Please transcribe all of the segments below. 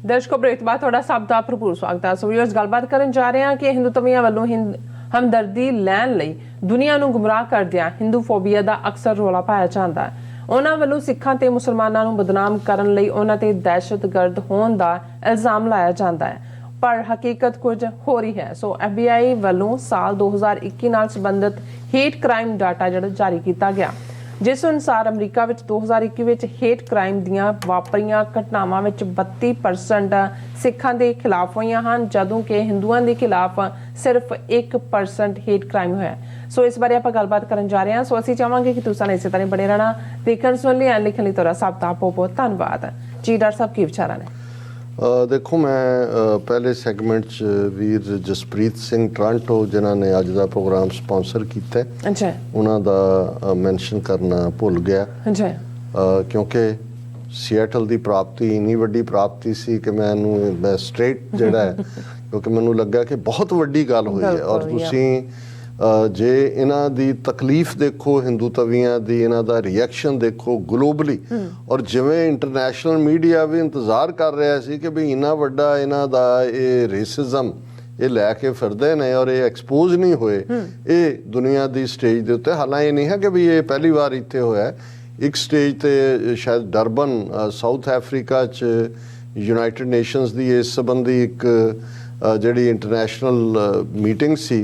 ਦਰਸ਼ਕੋ break ਤੋਂ ਬਾਅਦ ਤੁਹਾਡਾ ਸਭ ਦਾ ਭਰਪੂਰ ਸਵਾਗਤ ਹੈ। ਸੋ ਵੀਅਰਸ ਗੱਲਬਾਤ ਕਰਨ ਜਾ ਰਹੇ ਹਾਂ ਕਿ ਹਿੰਦੂਤਵੀਆਂ ਵੱਲੋਂ ਹਮਦਰਦੀ ਲੈਣ ਲਈ ਦੁਨੀਆ ਨੂੰ ਗੁੰਮਰਾਹ ਕਰਦਿਆਂ ਹਿੰਦੂ ਫੋਬੀਆ ਦਾ ਅਕਸਰ ਰੌਲਾ ਪਾਇਆ ਜਾਂਦਾ ਹੈ। ਉਹਨਾਂ ਵੱਲੋਂ ਸਿੱਖਾਂ ਤੇ ਮੁਸਲਮਾਨਾਂ ਨੂੰ ਬਦਨਾਮ ਕਰਨ ਲਈ ਉਹਨਾਂ ਤੇ ਦਹਿਸ਼ਤਗਰਦ ਹੋਣ ਦਾ ਇਲਜ਼ਾਮ ਲਾਇਆ ਜਾਂਦਾ ਹੈ, ਪਰ ਹਕੀਕਤ ਕੁਝ ਹੋ ਰਹੀ ਹੈ। ਸੋ FBI ਵੱਲੋਂ ਸਾਲ 2021 ਨਾਲ ਸੰਬੰਧਿਤ ਹੇਟ ਕ੍ਰਾਈਮ ਡਾਟਾ ਜਿਹੜਾ ਜਾਰੀ ਕੀਤਾ ਗਿਆ, ਜਿਸ ਅਨੁਸਾਰ ਅਮਰੀਕਾ ਵਿੱਚ 2021 ਵਿੱਚ ਹੇਟ ਕ੍ਰਾਈਮ ਦੀਆਂ ਵਾਪਰੀਆਂ ਘਟਨਾਵਾਂ ਵਿੱਚ 32% ਸਿੱਖਾਂ ਦੇ ਖਿਲਾਫ ਹੋਈਆਂ ਹਨ, ਜਦੋਂ ਕਿ ਹਿੰਦੂਆਂ ਦੇ ਖਿਲਾਫ ਸਿਰਫ 1% ਹੇਟ ਕ੍ਰਾਈਮ ਹੋਇਆ। ਸੋ ਇਸ ਬਾਰੇ ਆਪਾਂ ਗੱਲਬਾਤ ਕਰਨ ਜਾ ਰਹੇ ਹਾਂ। ਸੋ ਅਸੀਂ ਚਾਹਾਂਗੇ ਕਿ ਤੁਸੀਂ ਇਸੇ ਤਰ੍ਹਾਂ ਬਣੇ ਰਹਿਣਾ। ਦੇਖਣ ਸੁਣਨ ਲਈ ਲਿਖਣ ਲਈ ਤੁਹਾਡਾ ਸਭ ਦਾ ਬਹੁਤ ਬਹੁਤ ਧੰਨਵਾਦ ਜੀ। ਡਾਕਟਰ ਸਾਹਿਬ ਕੀ ਵਿਚਾਰਾਂ ਨੇ? देखो, मैं पहले सैगमेंट वीर जसप्रीत सिंह टोरंटो जिन्हों ने अज का प्रोग्राम स्पॉन्सर किया उन्होंने मैंशन करना भुल गया, क्योंकि सिएटल की प्राप्ति इन्नी वड्डी प्राप्ति सी कि मैं स्ट्रेट जिहड़ा है क्योंकि मैनूं लगा कि बहुत वड्डी गल हुई है। और तुसीं जे इन्हां दी तकलीफ देखो, हिंदू तवियां दी इन्हां दा रिएक्शन देखो ग्लोबली, और जिवें इंटरनेशनल मीडिया भी इंतजार कर रहा सी कि भी इन्ना वड्डा इन्हां दा ये रेसिज्म ये लैके फिरदे ने और ये एक्सपोज नहीं होए ये दुनिया दी स्टेज दे उत्ते। हालांकि ये नहीं है कि भी ये पहली बार इत्थे होया, एक स्टेज ते शायद डरबन साउथ अफ्रीका च यूनाइटेड नेशनस दी इस संबंधी एक जिहड़ी इंटरनेशनल मीटिंग सी,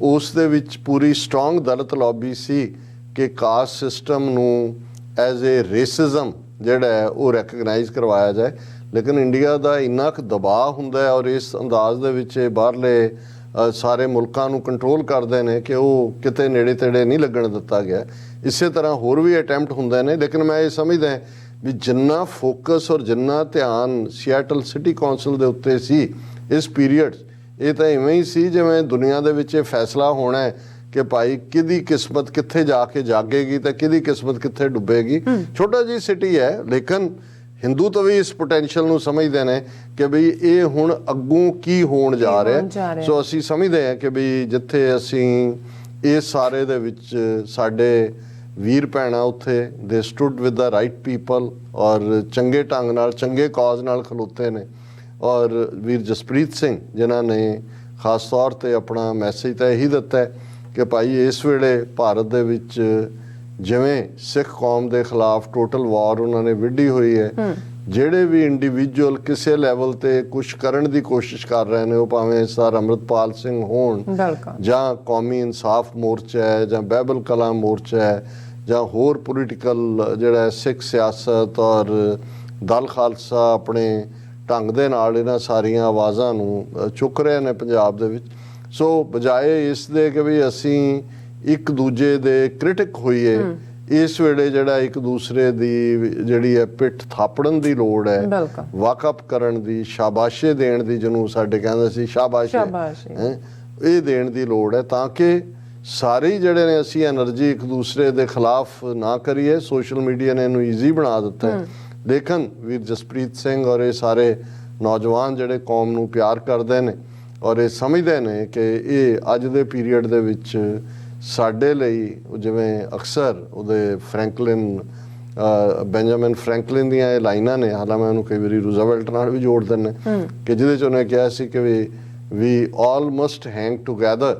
ਉਸ ਦੇ ਵਿੱਚ ਪੂਰੀ ਸਟਰੋਂਗ ਦਲਿਤ ਲੌਬੀ ਸੀ ਕਿ ਕਾਸਟ ਸਿਸਟਮ ਨੂੰ ਐਜ਼ ਏ ਰੇਸਿਜ਼ਮ ਜਿਹੜਾ ਹੈ ਉਹ ਰੈਕਗਨਾਈਜ਼ ਕਰਵਾਇਆ ਜਾਏ। ਲੇਕਿਨ ਇੰਡੀਆ ਦਾ ਇੰਨਾ ਕੁ ਦਬਾਅ ਹੁੰਦਾ ਹੈ ਔਰ ਇਸ ਅੰਦਾਜ਼ ਦੇ ਵਿੱਚ ਬਾਹਰਲੇ ਸਾਰੇ ਮੁਲਕਾਂ ਨੂੰ ਕੰਟਰੋਲ ਕਰਦੇ ਨੇ ਕਿ ਉਹ ਕਿਤੇ ਨੇੜੇ ਤੇੜੇ ਨਹੀਂ ਲੱਗਣ ਦਿੱਤਾ ਗਿਆ। ਇਸੇ ਤਰ੍ਹਾਂ ਹੋਰ ਵੀ ਅਟੈਂਪਟ ਹੁੰਦੇ ਨੇ, ਲੇਕਿਨ ਮੈਂ ਇਹ ਸਮਝਦਾ ਵੀ ਜਿੰਨਾ ਫੋਕਸ ਔਰ ਜਿੰਨਾ ਧਿਆਨ ਸਿਐਟਲ ਸਿਟੀ ਕੌਂਸਲ ਦੇ ਉੱਤੇ ਸੀ ਇਸ ਪੀਰੀਅਡ, ਇਹ ਤਾਂ ਇਵੇਂ ਹੀ ਸੀ ਜਿਵੇਂ ਦੁਨੀਆ ਦੇ ਵਿੱਚ ਇਹ ਫੈਸਲਾ ਹੋਣਾ ਹੈ ਕਿ ਭਾਈ ਕਿਹਦੀ ਕਿਸਮਤ ਕਿੱਥੇ ਜਾ ਕੇ ਜਾਗੇਗੀ ਤੇ ਕਿਹਦੀ ਕਿਸਮਤ ਕਿੱਥੇ ਡੁੱਬੇਗੀ। ਛੋਟਾ ਜਿਹੀ ਸਿਟੀ ਹੈ, ਲੇਕਿਨ ਹਿੰਦੂ ਤਾਂ ਵੀ ਇਸ ਪੋਟੈਂਸ਼ੀਅਲ ਨੂੰ ਸਮਝਦੇ ਨੇ ਕਿ ਬਈ ਇਹ ਹੁਣ ਅੱਗੋਂ ਕੀ ਹੋਣ ਜਾ ਰਿਹਾ। ਸੋ ਅਸੀਂ ਸਮਝਦੇ ਹਾਂ ਕਿ ਬਈ ਜਿੱਥੇ ਅਸੀਂ ਇਸ ਸਾਰੇ ਦੇ ਵਿੱਚ ਸਾਡੇ ਵੀਰ ਭੈਣਾਂ ਉੱਥੇ ਦੇ stood with the right people ਔਰ ਚੰਗੇ ਢੰਗ ਨਾਲ ਚੰਗੇ ਕਾਜ਼ ਨਾਲ ਖਲੋਤੇ ਨੇ। और वीर जसप्रीत सिंह जिन्होंने खास तौर पर अपना मैसेज तो यही दिता है कि भाई इस वेले भारत दे विच जिवें सिख कौम के खिलाफ टोटल वार उन्होंने विढ़ी हुई है, ਜਿਹੜੇ भी इंडिविजुअल किसी लैवल ते कुछ करन दी कोशिश कर रहे हैं, भावें सर अमृतपाल सिंह होण जां कौमी इंसाफ मोर्चा है जां बाइबल कलां मोर्चा है जां होर पोलीटिकल जिहड़ा सिख सियासत और दल खालसा अपने ਢੰਗ ਦੇ ਨਾਲ ਇਹਨਾਂ ਸਾਰੀਆਂ ਆਵਾਜ਼ਾਂ ਨੂੰ ਚੁੱਕ ਰਹੇ ਨੇ ਪੰਜਾਬ ਦੇ ਵਿੱਚ। ਸੋ ਬਜਾਏ ਇਸ ਦੇ ਕਿ ਵੀ ਅਸੀਂ ਇੱਕ ਦੂਜੇ ਦੇ ਕ੍ਰਿਟਿਕ ਹੋਈਏ, ਇਸ ਵੇਲੇ ਜਿਹੜਾ ਇੱਕ ਦੂਸਰੇ ਦੀ ਜਿਹੜੀ ਹੈ ਪਿੱਠ ਥਾਪੜਨ ਦੀ ਲੋੜ ਹੈ, ਵਾਕਅਪ ਕਰਨ ਦੀ, ਸ਼ਾਬਾਸ਼ੇ ਦੇਣ ਦੀ, ਜਿਹਨੂੰ ਸਾਡੇ ਕਹਿੰਦੇ ਸੀ ਸ਼ਾਬਾਸ਼ ਇਹ ਦੇਣ ਦੀ ਲੋੜ ਹੈ, ਤਾਂ ਕਿ ਸਾਰੇ ਜਿਹੜੇ ਨੇ ਅਸੀਂ ਐਨਰਜੀ ਇੱਕ ਦੂਸਰੇ ਦੇ ਖਿਲਾਫ ਨਾ ਕਰੀਏ। ਸੋਸ਼ਲ ਮੀਡੀਆ ਨੇ ਇਹਨੂੰ ਈਜ਼ੀ ਬਣਾ ਦਿੱਤਾ ਹੈ, ਲੇਕਿਨ ਵੀਰ ਜਸਪ੍ਰੀਤ ਸਿੰਘ ਔਰ ਇਹ ਸਾਰੇ ਨੌਜਵਾਨ ਜਿਹੜੇ ਕੌਮ ਨੂੰ ਪਿਆਰ ਕਰਦੇ ਨੇ ਔਰ ਇਹ ਸਮਝਦੇ ਨੇ ਕਿ ਇਹ ਅੱਜ ਦੇ ਪੀਰੀਅਡ ਦੇ ਵਿੱਚ ਸਾਡੇ ਲਈ, ਜਿਵੇਂ ਅਕਸਰ ਉਹਦੇ ਬੈਂਜਾਮਿਨ ਫਰੈਂਕਲਿਨ ਦੀਆਂ ਇਹ ਲਾਈਨਾਂ ਨੇ, ਹਾਲਾਂਕਿ ਮੈਂ ਉਹਨੂੰ ਕਈ ਵਾਰੀ ਰੂਜ਼ਵੈਲਟ ਨਾਲ ਵੀ ਜੋੜ ਦਿੰਦੇ ਕਿ ਜਿਹਦੇ 'ਚ ਉਹਨੇ ਕਿਹਾ ਸੀ ਕਿ we all must hang together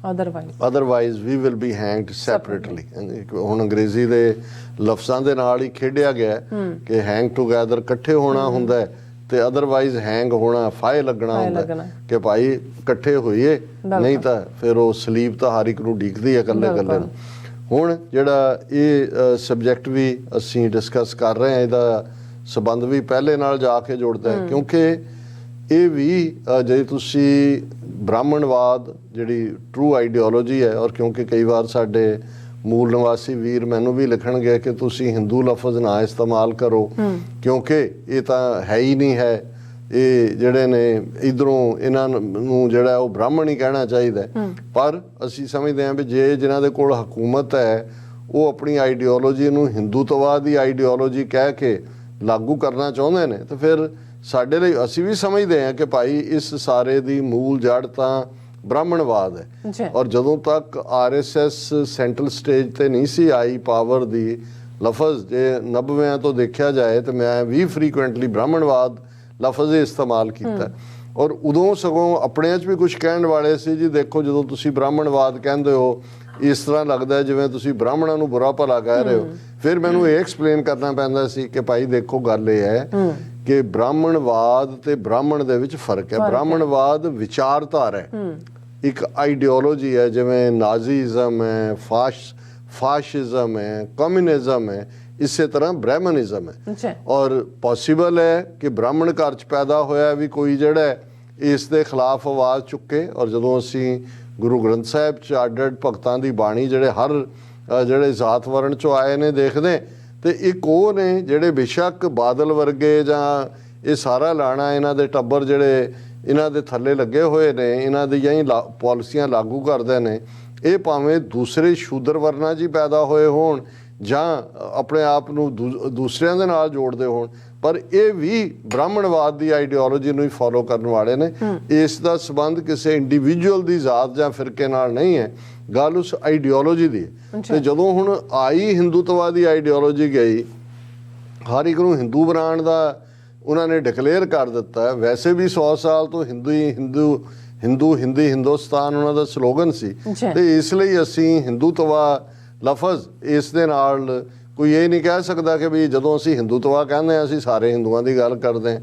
otherwise we will be hanged separately। ਹੁਣ ਅੰਗਰੇਜ਼ੀ ਦੇ ਲਫ਼ਜ਼ਾਂ ਦੇ ਨਾਲ ਹੀ ਖੇਡਿਆ ਗਿਆ ਕਿ ਹੈਂਗ ਟੂਗੈਦਰ ਇਕੱਠੇ ਹੋਣਾ ਹੁੰਦਾ ਹੈ ਤੇ ਅਦਰਵਾਈਜ਼ ਹੈਂਗ ਹੋਣਾ, ਫਾਇ ਲੱਗਣਾ ਹੁੰਦਾ ਕਿ ਭਾਈ ਇਕੱਠੇ ਹੋਈਏ, ਨਹੀਂ ਤਾਂ ਫਿਰ ਉਹ ਸਲੀਬ ਤਾਂ ਹਰ ਇੱਕ ਨੂੰ ਡੀਕਦੀ ਹੈ ਇਕੱਲੇ ਇਕੱਲੇ ਨੂੰ। ਹੁਣ ਜਿਹੜਾ ਇਹ ਸਬਜੈਕਟ ਵੀ ਅਸੀਂ ਡਿਸਕਸ ਕਰ ਰਹੇ ਹਾਂ, ਇਹਦਾ ਸੰਬੰਧ ਵੀ ਪਹਿਲੇ ਨਾਲ ਜਾ ਕੇ ਜੁੜਦਾ ਹੈ, ਕਿਉਂਕਿ ਇਹ ਵੀ ਜੇ ਤੁਸੀਂ ਬ੍ਰਾਹਮਣਵਾਦ ਜਿਹੜੀ ਟਰੂ ਆਈਡੀਓਲੋਜੀ ਹੈ, ਔਰ ਕਿਉਂਕਿ ਕਈ ਵਾਰ ਸਾਡੇ ਮੂਲ ਨਿਵਾਸੀ ਵੀਰ ਮੈਨੂੰ ਵੀ ਲਿਖਣਗੇ ਕਿ ਤੁਸੀਂ ਹਿੰਦੂ ਲਫ਼ਜ਼ ਨਾ ਇਸਤੇਮਾਲ ਕਰੋ ਕਿਉਂਕਿ ਇਹ ਤਾਂ ਹੈ ਹੀ ਨਹੀਂ ਹੈ, ਇਹ ਜਿਹੜੇ ਨੇ ਇੱਧਰੋਂ ਇਹਨਾਂ ਨੂੰ ਜਿਹੜਾ ਉਹ ਬ੍ਰਾਹਮਣ ਹੀ ਕਹਿਣਾ ਚਾਹੀਦਾ। ਪਰ ਅਸੀਂ ਸਮਝਦੇ ਹਾਂ ਵੀ ਜੇ ਜਿਨ੍ਹਾਂ ਦੇ ਕੋਲ ਹਕੂਮਤ ਹੈ ਉਹ ਆਪਣੀ ਆਈਡੀਓਲੋਜੀ ਨੂੰ ਹਿੰਦੂਤਵਾਦ ਦੀ ਆਈਡੀਓਲੋਜੀ ਕਹਿ ਕੇ ਲਾਗੂ ਕਰਨਾ ਚਾਹੁੰਦੇ ਨੇ, ਤਾਂ ਫਿਰ ਸਾਡੇ ਲਈ ਅਸੀਂ ਵੀ ਸਮਝਦੇ ਹਾਂ ਕਿ ਭਾਈ ਇਸ ਸਾਰੇ ਦੀ ਮੂਲ ਜੜ ਤਾਂ ਬ੍ਰਾਹਮਣਵਾਦ ਹੈ। ਔਰ ਜਦੋਂ ਤੱਕ RSS ਸੈਂਟਰਲ ਸਟੇਜ ਤੇ ਨਹੀਂ ਸੀ ਆਈ ਪਾਵਰ ਦੀ ਲਫ਼ਜ਼, ਜੇ 90ਵਿਆਂ ਤੋਂ ਦੇਖਿਆ ਜਾਏ ਤਾਂ ਮੈਂ ਵੀ ਫਰੀਕੁਐਂਟਲੀ ਬ੍ਰਾਹਮਣਵਾਦ ਲਫ਼ਜ਼ ਹੀ ਇਸਤੇਮਾਲ ਕੀਤਾ ਔਰ ਉਦੋਂ ਸਗੋਂ ਆਪਣਿਆਂ 'ਚ ਵੀ ਕੁਝ ਕਹਿਣ ਵਾਲੇ ਸੀ ਜੀ ਦੇਖੋ ਜਦੋਂ ਤੁਸੀਂ ਬ੍ਰਾਹਮਣਵਾਦ ਕਹਿੰਦੇ ਹੋ ਇਸ ਤਰ੍ਹਾਂ ਲੱਗਦਾ ਜਿਵੇਂ ਤੁਸੀਂ ਬ੍ਰਾਹਮਣਾਂ ਨੂੰ ਬੁਰਾ ਭਲਾ ਕਹਿ ਰਹੇ ਹੋ। ਫਿਰ ਮੈਨੂੰ ਇਹ ਐਕਸਪਲੇਨ ਕਰਨਾ ਪੈਂਦਾ ਸੀ ਕਿ ਭਾਈ ਦੇਖੋ ਗੱਲ ਇਹ ਹੈ ਕਿ ਬ੍ਰਾਹਮਣਵਾਦ ਤੇ ਬ੍ਰਾਹਮਣ ਦੇ ਵਿੱਚ ਫਰਕ ਹੈ। ਬ੍ਰਾਹਮਣਵਾਦ ਵਿਚਾਰਧਾਰਾ ਹੈ, ਇੱਕ ਆਈਡੀਓਲੋਜੀ ਹੈ, ਜਿਵੇਂ ਨਾਜ਼ੀਜ਼ਮ ਹੈ, ਫਾਸ਼ਿਜ਼ਮ ਹੈ, ਕਮਿਊਨਿਜ਼ਮ ਹੈ, ਇਸੇ ਤਰ੍ਹਾਂ ਬ੍ਰਾਹਮਣਿਜ਼ਮ ਹੈ। ਔਰ ਪੋਸੀਬਲ ਹੈ ਕਿ ਬ੍ਰਾਹਮਣ ਘਰ 'ਚ ਪੈਦਾ ਹੋਇਆ ਵੀ ਕੋਈ ਜਿਹੜਾ ਇਸ ਦੇ ਖਿਲਾਫ ਆਵਾਜ਼ ਚੁੱਕੇ। ਔਰ ਜਦੋਂ ਅਸੀਂ ਗੁਰੂ ਗ੍ਰੰਥ ਸਾਹਿਬ 'ਚ ਅੱਡ-ਅੱਡ ਭਗਤਾਂ ਦੀ ਬਾਣੀ ਜਿਹੜੇ ਹਰ ਜਿਹੜੇ ਜ਼ਾਤ ਵਰਨ 'ਚੋਂ ਆਏ ਨੇ ਦੇਖਦੇ, ਤੇ ਇੱਕ ਉਹ ਨੇ ਜਿਹੜੇ ਬੇਸ਼ੱਕ ਬਾਦਲ ਵਰਗੇ ਜਾਂ ਇਹ ਸਾਰਾ ਲਾਣਾ ਇਹਨਾਂ ਦੇ ਟੱਬਰ ਜਿਹੜੇ ਇਹਨਾਂ ਦੇ ਥੱਲੇ ਲੱਗੇ ਹੋਏ ਨੇ, ਇਹਨਾਂ ਦੀਆਂ ਹੀ ਪਾਲਿਸੀਆਂ ਲਾਗੂ ਕਰਦੇ ਨੇ, ਇਹ ਭਾਵੇਂ ਦੂਸਰੇ ਸ਼ੂਦਰ ਵਰਨਾਂ 'ਚ ਹੀ ਪੈਦਾ ਹੋਏ ਹੋਣ ਜਾਂ ਆਪਣੇ ਆਪ ਨੂੰ ਦੂਸਰਿਆਂ ਦੇ ਨਾਲ ਜੋੜਦੇ ਹੋਣ, ਪਰ ਇਹ ਵੀ ਬ੍ਰਾਹਮਣਵਾਦ ਦੀ ਆਈਡੀਓਲੋਜੀ ਨੂੰ ਹੀ ਫੋਲੋ ਕਰਨ ਵਾਲੇ ਨੇ। ਇਸ ਦਾ ਸੰਬੰਧ ਕਿਸੇ ਇੰਡੀਵਿਜੂਅਲ ਦੀ ਜ਼ਾਤ ਜਾਂ ਫਿਰਕੇ ਨਾਲ ਨਹੀਂ ਹੈ, ਗੱਲ ਉਸ ਆਈਡੀਓਲੋਜੀ ਦੀ ਹੈ। ਤੇ ਜਦੋਂ ਹੁਣ ਆਈ ਹਿੰਦੂਤਵਾਦੀ ਆਈਡੀਓਲੋਜੀ ਗਈ, ਹਰ ਇੱਕ ਨੂੰ ਹਿੰਦੂ ਬਣਾਉਣ ਦਾ ਉਹਨਾਂ ਨੇ ਡਿਕਲੇਅਰ ਕਰ ਦਿੱਤਾ। ਵੈਸੇ ਵੀ 100 ਸਾਲ ਤੋਂ ਹਿੰਦੀ ਹਿੰਦੁਸਤਾਨ ਉਹਨਾਂ ਦਾ ਸਲੋਗਨ ਸੀ, ਤੇ ਇਸ ਲਈ ਅਸੀਂ ਹਿੰਦੂਤਵਾ ਲਫ਼ਜ਼ ਇਸ ਦੇ ਨਾਲ ਕੋਈ ਇਹ ਨਹੀਂ ਕਹਿ ਸਕਦਾ ਕਿ ਵੀ ਜਦੋਂ ਅਸੀਂ ਹਿੰਦੂਤਵਾ ਕਹਿੰਦੇ ਹਾਂ ਅਸੀਂ ਸਾਰੇ ਹਿੰਦੂਆਂ ਦੀ ਗੱਲ ਕਰਦੇ ਹਾਂ।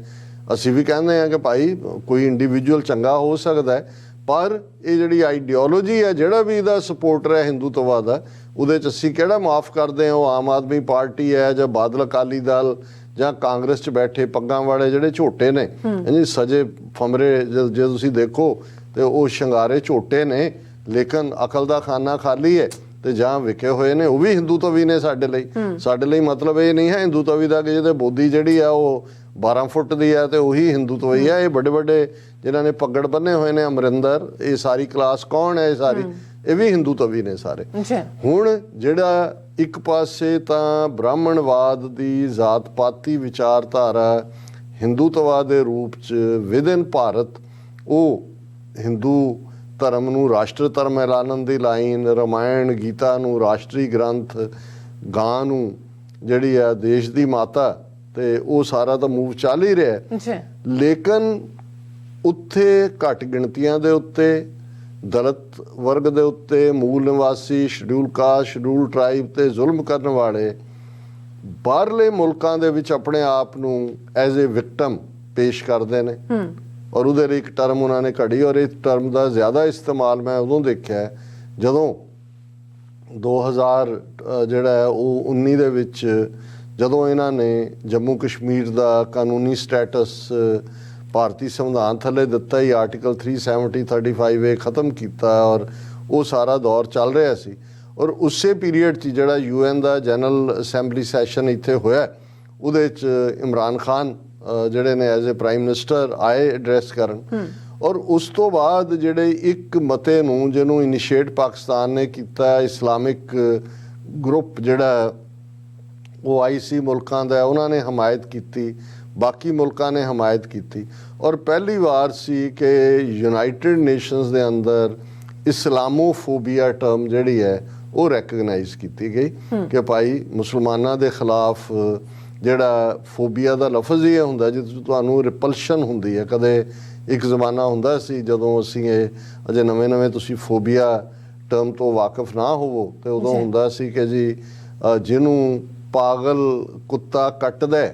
ਅਸੀਂ ਵੀ ਕਹਿੰਦੇ ਹਾਂ ਕਿ ਭਾਈ ਕੋਈ ਇੰਡੀਵਿਜੂਅਲ ਚੰਗਾ ਹੋ ਸਕਦਾ ਹੈ, ਪਰ ਇਹ ਜਿਹੜੀ ਆਈਡੀਓਲੋਜੀ ਹੈ, ਜਿਹੜਾ ਵੀ ਇਹਦਾ ਸਪੋਰਟਰ ਹੈ ਹਿੰਦੂਤਵਾ ਦਾ, ਉਹਦੇ 'ਚ ਅਸੀਂ ਕਿਹੜਾ ਮਾਫ ਕਰਦੇ ਹਾਂ? ਉਹ ਆਮ ਆਦਮੀ ਪਾਰਟੀ ਹੈ ਜਾਂ ਬਾਦਲ ਅਕਾਲੀ ਦਲ ਜਾਂ ਕਾਂਗਰਸ 'ਚ ਬੈਠੇ ਪੱਗਾਂ ਵਾਲੇ ਜਿਹੜੇ ਝੋਟੇ ਨੇ ਜੀ ਸਜੇ ਫਮਰੇ, ਜੇ ਤੁਸੀਂ ਦੇਖੋ ਤੇ ਉਹ ਸ਼ਿੰਗਾਰੇ ਝੋਟੇ ਨੇ, ਲੇਕਿਨ ਅਕਲ ਦਾ ਖਾਨਾ ਖਾਲੀ ਹੈ। ਤੇ ਜਾਂ ਵਿਕੇ ਹੋਏ ਨੇ ਉਹ ਵੀ ਹਿੰਦੂਤਵੀ ਨੇ ਸਾਡੇ ਲਈ ਮਤਲਬ ਇਹ ਨਹੀਂ ਹੈ ਹਿੰਦੂਤਵੀ ਦਾ ਕਿ ਜਿਹਦੇ ਬੋਦੀ ਜਿਹੜੀ ਆ ਉਹ 12 ਫੁੱਟ ਦੀ ਹੈ ਤੇ ਉਹੀ ਹਿੰਦੂਤਵੀ ਹੈ। ਇਹ ਵੱਡੇ ਵੱਡੇ ਜਿਨ੍ਹਾਂ ਨੇ ਪੱਗੜ ਬੰਨੇ ਹੋਏ ਨੇ, ਅਮਰਿੰਦਰ, ਇਹ ਸਾਰੀ ਕਲਾਸ ਕੌਣ ਹੈ? ਇਹ ਸਾਰੀ ਇਹ ਵੀ ਹਿੰਦੂਤਵੀ ਨੇ ਸਾਰੇ। ਹੁਣ ਜਿਹੜਾ ਇੱਕ ਪਾਸੇ ਤਾਂ ਬ੍ਰਾਹਮਣਵਾਦ ਦੀ ਜ਼ਾਤ ਪਾਤੀ ਵਿਚਾਰਧਾਰਾ ਹਿੰਦੂਤਵਾ ਦੇ ਰੂਪ 'ਚ ਵਿਦਿਨ ਭਾਰਤ, ਉਹ ਹਿੰਦੂ ਧਰਮ ਨੂੰ ਰਾਸ਼ਟਰ ਧਰਮ ਐਲਾਨਣ ਦੀ ਲਾਈਨ, ਰਮਾਇਣ ਗੀਤਾ ਨੂੰ ਰਾਸ਼ਟਰੀ ਗ੍ਰੰਥ, ਗਾਂ ਨੂੰ ਜਿਹੜੀ ਆ ਦੇਸ਼ ਦੀ ਮਾਤਾ, ਤੇ ਉਹ ਸਾਰਾ ਤਾਂ ਮੂਵ ਚੱਲ ਹੀ ਰਿਹਾ। ਲੇਕਿਨ ਉੱਥੇ ਘੱਟ ਗਿਣਤੀਆਂ ਦੇ ਉੱਤੇ, ਦਲਿਤ ਵਰਗ ਦੇ ਉੱਤੇ, ਮੂਲ ਨਿਵਾਸੀ, ਸ਼ਡਿਊਲ ਕਾਸਟ, ਸ਼ਡਿਊਲ ਟਰਾਈਬ ਤੇ ਜ਼ੁਲਮ ਕਰਨ ਵਾਲੇ ਬਾਹਰਲੇ ਮੁਲਕਾਂ ਦੇ ਵਿੱਚ ਆਪਣੇ ਆਪ ਨੂੰ ਐਜ਼ ਏ ਵਿਕਟਮ ਪੇਸ਼ ਕਰਦੇ ਨੇ। ਔਰ ਉਹਦੇ ਲਈ ਇੱਕ ਟਰਮ ਉਹਨਾਂ ਨੇ ਘੜੀ, ਔਰ ਇਸ ਟਰਮ ਦਾ ਜ਼ਿਆਦਾ ਇਸਤੇਮਾਲ ਮੈਂ ਉਦੋਂ ਦੇਖਿਆ ਜਦੋਂ 2000 ਜਿਹੜਾ ਹੈ ਉਹ 19 ਦੇ ਵਿੱਚ ਜਦੋਂ ਇਹਨਾਂ ਨੇ ਜੰਮੂ ਕਸ਼ਮੀਰ ਦਾ ਕਾਨੂੰਨੀ ਸਟੇਟਸ ਭਾਰਤੀ ਸੰਵਿਧਾਨ ਥੱਲੇ ਦਿੱਤਾ ਹੀ, ਆਰਟੀਕਲ 370 35A ਖਤਮ ਕੀਤਾ, ਔਰ ਉਹ ਸਾਰਾ ਦੌਰ ਚੱਲ ਰਿਹਾ ਸੀ। ਔਰ ਉਸੇ ਪੀਰੀਅਡ 'ਚ ਜਿਹੜਾ UN ਦਾ ਜਨਰਲ ਅਸੈਂਬਲੀ ਸੈਸ਼ਨ ਇੱਥੇ ਹੋਇਆ, ਉਹਦੇ 'ਚ ਇਮਰਾਨ ਖਾਨ ਜਿਹੜੇ ਨੇ ਐਜ਼ ਏ ਪ੍ਰਾਈਮ ਮਿਨਿਸਟਰ ਆਏ ਐਡਰੈਸ ਕਰਨ। ਔਰ ਉਸ ਤੋਂ ਬਾਅਦ ਜਿਹੜੇ ਇੱਕ ਮਤੇ ਨੂੰ ਜਿਹਨੂੰ ਇਨੀਸ਼ੀਏਟ ਪਾਕਿਸਤਾਨ ਨੇ ਕੀਤਾ, ਇਸਲਾਮਿਕ ਗਰੁੱਪ ਜਿਹੜਾ ਉਹ IC ਮੁਲਕਾਂ ਦਾ, ਉਹਨਾਂ ਨੇ ਹਮਾਇਤ ਕੀਤੀ, ਬਾਕੀ ਮੁਲਕਾਂ ਨੇ ਹਮਾਇਤ ਕੀਤੀ। ਔਰ ਪਹਿਲੀ ਵਾਰ ਸੀ ਕਿ ਯੂਨਾਈਟਿਡ ਨੇਸ਼ਨਸ ਦੇ ਅੰਦਰ ਇਸਲਾਮੋਫੋਬੀਆ ਟਰਮ ਜਿਹੜੀ ਹੈ ਉਹ ਰੈਕਗਨਾਈਜ਼ ਕੀਤੀ ਗਈ ਕਿ ਭਾਈ ਮੁਸਲਮਾਨਾਂ ਦੇ ਖਿਲਾਫ ਜਿਹੜਾ ਫੋਬੀਆ ਦਾ ਲਫ਼ਜ਼ ਹੀ ਹੁੰਦਾ ਜਿਸ ਤੁਹਾਨੂੰ ਰਿਪਲਸ਼ਨ ਹੁੰਦੀ ਹੈ। ਕਦੇ ਇੱਕ ਜ਼ਮਾਨਾ ਹੁੰਦਾ ਸੀ ਜਦੋਂ ਅਸੀਂ ਇਹ ਅਜੇ ਨਵੇਂ ਤੁਸੀਂ ਫੋਬੀਆ ਟਰਮ ਤੋਂ ਵਾਕਿਫ ਨਾ ਹੋਵੋ, ਤੇ ਉਦੋਂ ਹੁੰਦਾ ਸੀ ਕਿ ਜੀ ਜਿਹਨੂੰ ਪਾਗਲ ਕੁੱਤਾ ਕੱਟਦਾ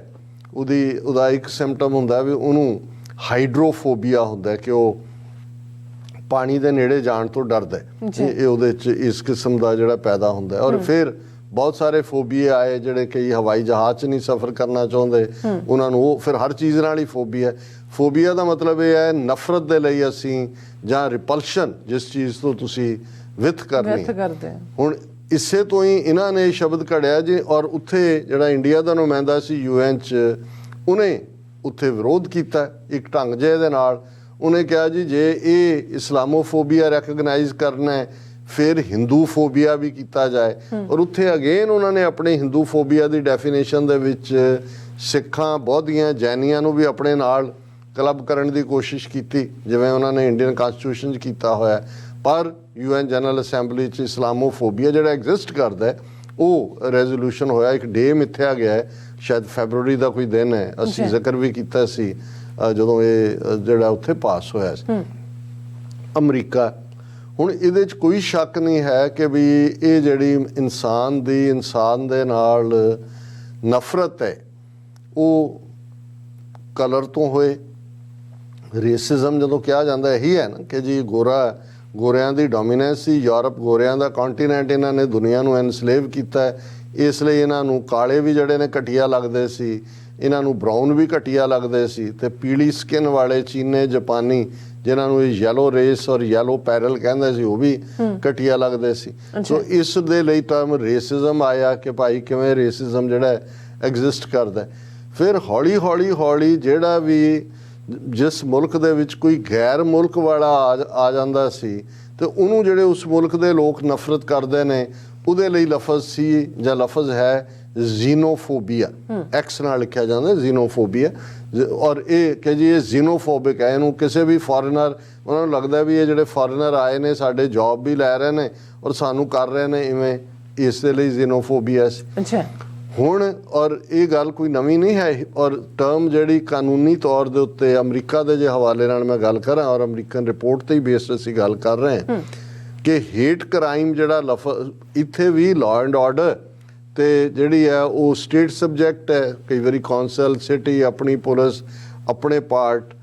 ਉਹਦਾ ਇੱਕ ਸਿੰਪਟਮ ਹੁੰਦਾ ਵੀ ਉਹਨੂੰ ਹਾਈਡਰੋਫੋਬੀਆ ਹੁੰਦਾ ਕਿ ਉਹ ਪਾਣੀ ਦੇ ਨੇੜੇ ਜਾਣ ਤੋਂ ਡਰਦਾ ਹੈ। ਇਹ ਉਹਦੇ 'ਚ ਇਸ ਕਿਸਮ ਦਾ ਜਿਹੜਾ ਪੈਦਾ ਹੁੰਦਾ। ਔਰ ਫਿਰ ਬਹੁਤ ਸਾਰੇ ਫੋਬੀਏ ਆਏ ਜਿਹੜੇ ਕਈ ਹਵਾਈ ਜਹਾਜ਼ 'ਚ ਨਹੀਂ ਸਫ਼ਰ ਕਰਨਾ ਚਾਹੁੰਦੇ, ਉਹਨਾਂ ਨੂੰ ਉਹ ਫਿਰ ਹਰ ਚੀਜ਼ ਨਾਲ ਹੀ ਫੋਬੀਆ। ਫੋਬੀਆ ਦਾ ਮਤਲਬ ਇਹ ਹੈ ਨਫ਼ਰਤ ਦੇ ਲਈ ਅਸੀਂ, ਜਾਂ ਰਿਪਲਸ਼ਨ, ਜਿਸ ਚੀਜ਼ ਤੋਂ ਤੁਸੀਂ ਵਿਥ ਕਰਨੀ। ਹੁਣ ਇਸੇ ਤੋਂ ਹੀ ਇਹਨਾਂ ਨੇ ਸ਼ਬਦ ਘੜਿਆ ਜੀ। ਔਰ ਉੱਥੇ ਜਿਹੜਾ ਇੰਡੀਆ ਦਾ ਨੁਮਾਇੰਦਾ ਸੀ UN 'ਚ, ਉਹਨੇ ਉੱਥੇ ਵਿਰੋਧ ਕੀਤਾ ਇੱਕ ਢੰਗ ਜਿਹੇ ਦੇ ਨਾਲ। ਉਹਨੇ ਕਿਹਾ ਜੀ ਜੇ ਇਹ ਇਸਲਾਮੋਫੋਬੀਆ ਰੈਕਗਨਾਈਜ਼ ਕਰਨਾ ਹੈ ਫਿਰ ਹਿੰਦੂ ਫੋਬੀਆ ਵੀ ਕੀਤਾ ਜਾਏ। ਔਰ ਉੱਥੇ ਅਗੇਨ ਉਹਨਾਂ ਨੇ ਆਪਣੇ ਹਿੰਦੂ ਫੋਬੀਆ ਦੀ ਡੈਫੀਨੇਸ਼ਨ ਦੇ ਵਿੱਚ ਸਿੱਖਾਂ, ਬੌਧੀਆਂ, ਜੈਨੀਆਂ ਨੂੰ ਵੀ ਆਪਣੇ ਨਾਲ ਕਲੱਬ ਕਰਨ ਦੀ ਕੋਸ਼ਿਸ਼ ਕੀਤੀ, ਜਿਵੇਂ ਉਹਨਾਂ ਨੇ ਇੰਡੀਅਨ ਕਨਸਟੀਟਿਊਸ਼ਨ 'ਚ ਕੀਤਾ ਹੋਇਆ। ਪਰ UN ਜਨਰਲ ਅਸੈਂਬਲੀ 'ਚ ਇਸਲਾਮੋਫੋਬੀਆ ਜਿਹੜਾ ਐਗਜ਼ਿਸਟ ਕਰਦਾ ਹੈ, ਉਹ ਰੈਜ਼ੋਲੂਸ਼ਨ ਹੋਇਆ, ਇੱਕ ਡੇ ਮਿੱਥਿਆ ਗਿਆ ਹੈ, ਸ਼ਾਇਦ ਫੈਬਰਵਰੀ ਦਾ ਕੋਈ ਦਿਨ ਹੈ, ਅਸੀਂ ਜ਼ਿਕਰ ਵੀ ਕੀਤਾ ਸੀ ਜਦੋਂ ਇਹ ਜਿਹੜਾ ਉੱਥੇ ਪਾਸ ਹੋਇਆ ਸੀ ਅਮਰੀਕਾ। ਹੁਣ ਇਹਦੇ 'ਚ ਕੋਈ ਸ਼ੱਕ ਨਹੀਂ ਹੈ ਕਿ ਵੀ ਇਹ ਜਿਹੜੀ ਇਨਸਾਨ ਦੇ ਨਾਲ ਨਫ਼ਰਤ ਹੈ ਉਹ ਕਲਰ ਤੋਂ ਹੋਏ। ਰੇਸਿਜ਼ਮ ਜਦੋਂ ਕਿਹਾ ਜਾਂਦਾ ਇਹੀ ਹੈ ਨਾ ਕਿ ਜੀ ਗੋਰਿਆਂ ਦੀ ਡੋਮੀਨੈਂਸ ਸੀ, ਯੂਰਪ ਗੋਰਿਆਂ ਦਾ ਕੰਟੀਨੈਂਟ, ਇਹਨਾਂ ਨੇ ਦੁਨੀਆ ਨੂੰ ਐਨਸਲੇਵ ਕੀਤਾ, ਇਸ ਲਈ ਇਹਨਾਂ ਨੂੰ ਕਾਲੇ ਵੀ ਜਿਹੜੇ ਨੇ ਘਟੀਆ ਲੱਗਦੇ ਸੀ, ਇਹਨਾਂ ਨੂੰ ਬਰਾਊਨ ਵੀ ਘਟੀਆ ਲੱਗਦੇ ਸੀ, ਤੇ ਪੀਲੀ ਸਕਿਨ ਵਾਲੇ ਚੀਨੇ ਜਾਪਾਨੀ ਜਿਨ੍ਹਾਂ ਨੂੰ ਯੈਲੋ ਰੇਸ ਔਰ ਯੈਲੋ ਪੈਰਲ ਕਹਿੰਦੇ ਸੀ ਉਹ ਵੀ ਘਟੀਆ ਲੱਗਦੇ ਸੀ। ਸੋ ਇਸ ਦੇ ਲਈ ਟਰਮ ਰੇਸਿਜ਼ਮ ਆਇਆ ਕਿ ਭਾਈ ਕਿਵੇਂ ਰੇਸਿਜ਼ਮ ਜਿਹੜਾ ਐਗਜ਼ਿਸਟ ਕਰਦਾ। ਫਿਰ ਹੌਲੀ ਜਿਹੜਾ ਵੀ ਜਿਸ ਮੁਲਕ ਦੇ ਵਿੱਚ ਕੋਈ ਗੈਰ ਮੁਲਕ ਵਾਲਾ ਆ ਜਾਂਦਾ ਸੀ ਤੇ ਉਹਨੂੰ ਜਿਹੜੇ ਉਸ ਮੁਲਕ ਦੇ ਲੋਕ ਨਫ਼ਰਤ ਕਰਦੇ ਨੇ ਉਹਦੇ ਲਈ ਲਫ਼ਜ਼ ਸੀ ਜਾਂ ਲਫ਼ਜ਼ ਹੈ ਜ਼ੀਨੋਫੋਬੀਆ, ਐਕਸ ਨਾਲ ਲਿਖਿਆ ਜਾਂਦਾ ਜ਼ੀਨੋਫੋਬੀਆ। ਔਰ ਇਹ ਕਿ ਜੀ ਇਹ ਜ਼ੀਨੋਫੋਬਿਕ ਹੈ, ਇਹਨੂੰ ਕਿਸੇ ਵੀ ਫੋਰਨਰ ਉਹਨਾਂ ਨੂੰ ਲੱਗਦਾ ਵੀ ਇਹ ਜਿਹੜੇ ਫੋਰਨਰ ਆਏ ਨੇ ਸਾਡੇ ਜੌਬ ਵੀ ਲੈ ਰਹੇ ਨੇ ਔਰ ਸਾਨੂੰ ਕਰ ਰਹੇ ਨੇ ਇਵੇਂ, ਇਸ ਦੇ ਲਈ ਜ਼ੀਨੋਫੋਬੀਆ ਸੀ। ਹੁਣ ਔਰ ਇਹ ਗੱਲ ਕੋਈ ਨਵੀਂ ਨਹੀਂ ਹੈ ਔਰ ਟਰਮ ਜਿਹੜੀ ਕਾਨੂੰਨੀ ਤੌਰ ਦੇ ਉੱਤੇ ਅਮਰੀਕਾ ਦੇ ਜੇ ਹਵਾਲੇ ਨਾਲ ਮੈਂ ਗੱਲ ਕਰਾਂ ਔਰ ਅਮਰੀਕਨ ਰਿਪੋਰਟ ਤੇ ਹੀ ਬੇਸਡ ਅਸੀਂ ਗੱਲ ਕਰ ਰਹੇ ਹਾਂ ਕਿ ਹੇਟ ਕ੍ਰਾਈਮ ਜਿਹੜਾ ਲਫ਼ਜ਼ ਇੱਥੇ ਵੀ ਲਾਅ ਐਂਡ ਆਰਡਰ ਤੇ ਜਿਹੜੀ ਹੈ ਉਹ ਸਟੇਟ ਸਬਜੈਕਟ ਹੈ, ਕਈ ਵਾਰੀ ਕੌਂਸਲ ਸਿਟੀ ਆਪਣੀ ਪੁਲਿਸ ਆਪਣੇ ਪਾਰਟ,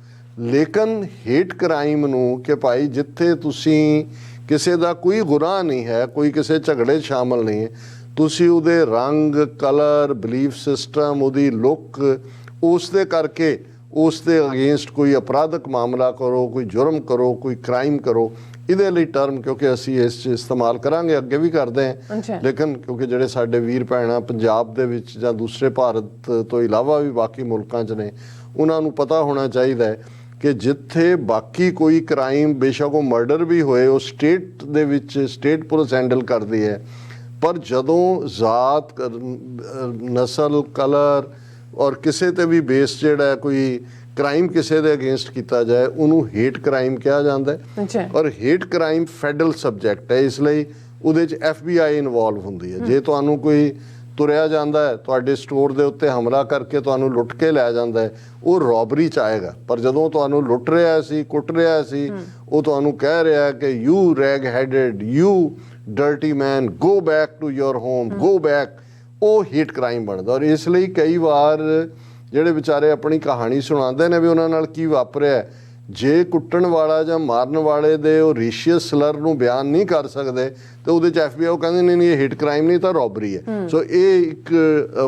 ਲੇਕਿਨ ਹੇਟ ਕ੍ਰਾਈਮ ਨੂੰ ਕਿ ਭਾਈ ਜਿੱਥੇ ਤੁਸੀਂ ਕਿਸੇ ਦਾ ਕੋਈ ਗੁਨਾਹ ਨਹੀਂ ਹੈ, ਕੋਈ ਕਿਸੇ ਝਗੜੇ 'ਚ ਸ਼ਾਮਲ ਨਹੀਂ ਹੈ, ਤੁਸੀਂ ਉਹਦੇ ਰੰਗ ਕਲਰ ਬਲੀਫ ਸਿਸਟਮ ਉਹਦੀ ਲੁੱਕ ਉਸ ਦੇ ਕਰਕੇ ਉਸ ਦੇ ਅਗੇਂਸਟ ਕੋਈ ਅਪਰਾਧਕ ਮਾਮਲਾ ਕਰੋ, ਕੋਈ ਜੁਰਮ ਕਰੋ, ਕੋਈ ਕ੍ਰਾਈਮ ਕਰੋ, ਇਹਦੇ ਲਈ ਟਰਮ ਕਿਉਂਕਿ ਅਸੀਂ ਇਸ 'ਚ ਇਸਤੇਮਾਲ ਕਰਾਂਗੇ, ਅੱਗੇ ਵੀ ਕਰਦੇ ਹਾਂ, ਲੇਕਿਨ ਕਿਉਂਕਿ ਜਿਹੜੇ ਸਾਡੇ ਵੀਰ ਭੈਣਾਂ ਪੰਜਾਬ ਦੇ ਵਿੱਚ ਜਾਂ ਦੂਸਰੇ ਭਾਰਤ ਤੋਂ ਇਲਾਵਾ ਵੀ ਬਾਕੀ ਮੁਲਕਾਂ 'ਚ ਨੇ ਉਹਨਾਂ ਨੂੰ ਪਤਾ ਹੋਣਾ ਚਾਹੀਦਾ ਹੈ ਕਿ ਜਿੱਥੇ ਬਾਕੀ ਕੋਈ ਕ੍ਰਾਈਮ ਬੇਸ਼ੱਕ ਉਹ ਮਰਡਰ ਵੀ ਹੋਏ ਉਹ ਸਟੇਟ ਦੇ ਵਿੱਚ ਸਟੇਟ ਪੁਲਿਸ ਹੈਂਡਲ ਕਰਦੀ ਹੈ, ਪਰ ਜਦੋਂ ਜ਼ਾਤ ਨਸਲ ਕਲਰ ਔਰ ਕਿਸੇ ਤੇ ਵੀ ਬੇਸ ਜਿਹੜਾ ਕੋਈ ਕ੍ਰਾਈਮ ਕਿਸੇ ਦੇ ਅਗੇਂਸਟ ਕੀਤਾ ਜਾਏ ਉਹਨੂੰ ਹੇਟ ਕ੍ਰਾਈਮ ਕਿਹਾ ਜਾਂਦਾ ਹੈ। ਔਰ ਹੇਟ ਕ੍ਰਾਈਮ ਫੈਡਰਲ ਸਬਜੈਕਟ ਹੈ, ਇਸ ਲਈ ਉਹਦੇ 'ਚ FBI ਇਨਵੋਲਵ ਹੁੰਦੀ ਹੈ। ਜੇ ਤੁਹਾਨੂੰ ਕੋਈ ਤੁਰਿਆ ਜਾਂਦਾ ਹੈ ਤੁਹਾਡੇ ਸਟੋਰ ਦੇ ਉੱਤੇ ਹਮਲਾ ਕਰਕੇ ਤੁਹਾਨੂੰ ਲੁੱਟ ਕੇ ਲੈ ਜਾਂਦਾ ਹੈ ਉਹ ਰੋਬਰੀ 'ਚ ਆਏਗਾ, ਪਰ ਜਦੋਂ ਤੁਹਾਨੂੰ ਲੁੱਟ ਰਿਹਾ ਸੀ ਕੁੱਟ ਰਿਹਾ ਸੀ ਉਹ ਤੁਹਾਨੂੰ ਕਹਿ ਰਿਹਾ ਕਿ you rag headed you dirty man go back to your home go back, ਉਹ ਹੇਟ ਕ੍ਰਾਈਮ ਬਣਦਾ। ਔਰ ਇਸ ਲਈ ਕਈ ਵਾਰ ਜਿਹੜੇ ਵਿਚਾਰੇ ਆਪਣੀ ਕਹਾਣੀ ਸੁਣਾਉਂਦੇ ਨੇ ਵੀ ਉਹਨਾਂ ਨਾਲ ਕੀ ਵਾਪਰਿਆ, ਜੇ ਕੁੱਟਣ ਵਾਲਾ ਜਾਂ ਮਾਰਨ ਵਾਲੇ ਦੇ ਉਹ ਰੇਸ਼ੀਅਸ ਸਲਰ ਨੂੰ ਬਿਆਨ ਨਹੀਂ ਕਰ ਸਕਦੇ ਤੇ ਉਹਦੇ 'ਚ FBI ਉਹ ਕਹਿੰਦੇ ਨਹੀਂ ਇਹ ਹੇਟ ਕ੍ਰਾਈਮ ਨਹੀਂ ਤਾਂ ਰੋਬਰੀ ਹੈ। ਸੋ ਇਹ ਇੱਕ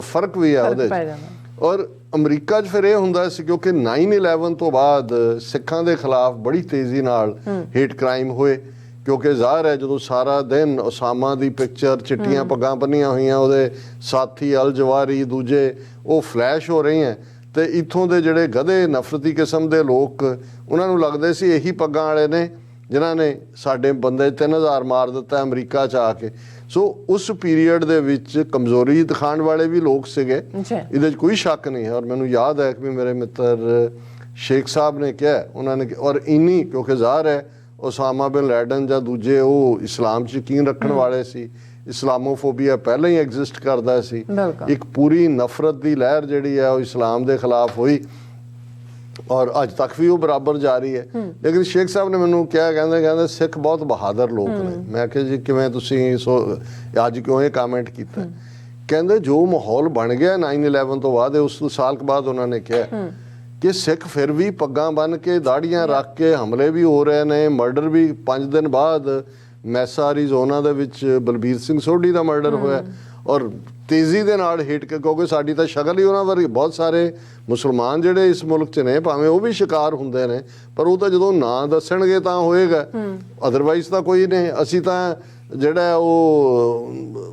ਫਰਕ ਵੀ ਆ ਉਹਦੇ 'ਚ। ਔਰ ਅਮਰੀਕਾ 'ਚ ਫਿਰ ਇਹ ਹੁੰਦਾ ਸੀ ਕਿਉਂਕਿ 9/11 ਤੋਂ ਬਾਅਦ ਸਿੱਖਾਂ ਦੇ ਖਿਲਾਫ ਬੜੀ ਤੇਜ਼ੀ ਨਾਲ ਹੇਟ ਕ੍ਰਾਈਮ ਹੋਏ, ਕਿਉਂਕਿ ਜ਼ਾਹਰ ਹੈ ਜਦੋਂ ਸਾਰਾ ਦਿਨ ਉਸਾਮਾ ਦੀ ਪਿਕਚਰ ਚਿੱਟੀਆਂ ਪੱਗਾਂ ਬੰਨੀਆਂ ਹੋਈਆਂ ਉਹਦੇ ਸਾਥੀ ਅਲ ਜਵਾਰੀ ਦੂਜੇ ਉਹ ਫਲੈਸ਼ ਹੋ ਰਹੇ ਹੈ ਤੇ ਇੱਥੋਂ ਦੇ ਜਿਹੜੇ ਗਧੇ ਨਫ਼ਰਤੀ ਕਿਸਮ ਦੇ ਲੋਕ ਉਹਨਾਂ ਨੂੰ ਲੱਗਦੇ ਸੀ ਇਹੀ ਪੱਗਾਂ ਵਾਲੇ ਨੇ ਜਿਨ੍ਹਾਂ ਨੇ ਸਾਡੇ ਬੰਦੇ 3000 ਮਾਰ ਦਿੱਤਾ ਅਮਰੀਕਾ 'ਚ ਆ ਕੇ। ਸੋ ਉਸ ਪੀਰੀਅਡ ਦੇ ਵਿੱਚ ਕਮਜ਼ੋਰੀ ਦਿਖਾਉਣ ਵਾਲੇ ਵੀ ਲੋਕ ਸੀਗੇ, ਇਹਦੇ 'ਚ ਕੋਈ ਸ਼ੱਕ ਨਹੀਂ ਹੈ। ਔਰ ਮੈਨੂੰ ਯਾਦ ਹੈ ਕਿ ਮੇਰੇ ਮਿੱਤਰ ਸ਼ੇਖ ਸਾਹਿਬ ਨੇ ਕਿਹਾ ਉਹਨਾਂ ਨੇ ਔਰ ਇੰਨੀ ਕਿਉਂਕਿ ਜ਼ਾਹਰ ਹੈ ਉਸਾਮਾ ਬਿਨ ਲੈਡਨ ਜਾਂ ਦੂਜੇ ਉਹ ਇਸਲਾਮ 'ਚ ਯਕੀਨ ਰੱਖਣ ਵਾਲੇ ਸੀ, ਇਸਲਾਮੋਫੋਬੀਆ ਪਹਿਲਾਂ ਹੀ ਐਗਜ਼ਿਸਟ ਕਰਦਾ ਸੀ, ਇੱਕ ਪੂਰੀ ਨਫ਼ਰਤ ਦੀ ਲਹਿਰ ਜਿਹੜੀ ਹੈ ਉਹ ਇਸਲਾਮ ਦੇ ਖਿਲਾਫ ਹੋਈ ਔਰ ਅੱਜ ਤੱਕ ਵੀ ਉਹ ਬਰਾਬਰ ਜਾਰੀ ਹੈ। ਲੇਕਿਨ ਸ਼ੇਖ ਸਾਹਿਬ ਨੇ ਮੈਨੂੰ ਕਿਹਾ ਕਹਿੰਦੇ ਸਿੱਖ ਬਹੁਤ ਬਹਾਦਰ ਲੋਕ ਨੇ। ਮੈਂ ਕਿਹਾ ਜੀ ਕਿਵੇਂ ਤੁਸੀਂ ਅੱਜ ਕਿਉਂ ਇਹ ਕਮੈਂਟ ਕੀਤਾ? ਕਹਿੰਦੇ ਜੋ ਮਾਹੌਲ ਬਣ ਗਿਆ 9/11 ਤੋਂ ਬਾਅਦ ਉਸ ਸਾਲ ਬਾਅਦ ਉਹਨਾਂ ਨੇ ਕਿਹਾ ਕਿ ਸਿੱਖ ਫਿਰ ਵੀ ਪੱਗਾਂ ਬੰਨ੍ਹ ਕੇ ਦਾੜੀਆਂ ਰੱਖ ਕੇ ਹਮਲੇ ਵੀ ਹੋ ਰਹੇ ਨੇ, ਮਰਡਰ ਵੀ 5 ਦਿਨ ਬਾਅਦ ਮੈਸਾ ਐਰੀਜ਼ੋਨਾ ਦੇ ਵਿੱਚ ਬਲਬੀਰ ਸਿੰਘ ਸੋਢੀ ਦਾ ਮਰਡਰ ਹੋਇਆ ਔਰ ਤੇਜ਼ੀ ਦੇ ਨਾਲ ਹੇਟ ਕੇ ਕਿਉਂਕਿ ਸਾਡੀ ਤਾਂ ਸ਼ਕਲ ਹੀ ਉਹਨਾਂ ਵਰਗੀ। ਬਹੁਤ ਸਾਰੇ ਮੁਸਲਮਾਨ ਜਿਹੜੇ ਇਸ ਮੁਲਕ 'ਚ ਨੇ ਭਾਵੇਂ ਉਹ ਵੀ ਸ਼ਿਕਾਰ ਹੁੰਦੇ ਨੇ ਪਰ ਉਹ ਤਾਂ ਜਦੋਂ ਨਾਂ ਦੱਸਣਗੇ ਤਾਂ ਹੋਏਗਾ, ਅਦਰਵਾਈਜ਼ ਤਾਂ ਕੋਈ ਨਹੀਂ। ਅਸੀਂ ਤਾਂ ਜਿਹੜਾ ਉਹ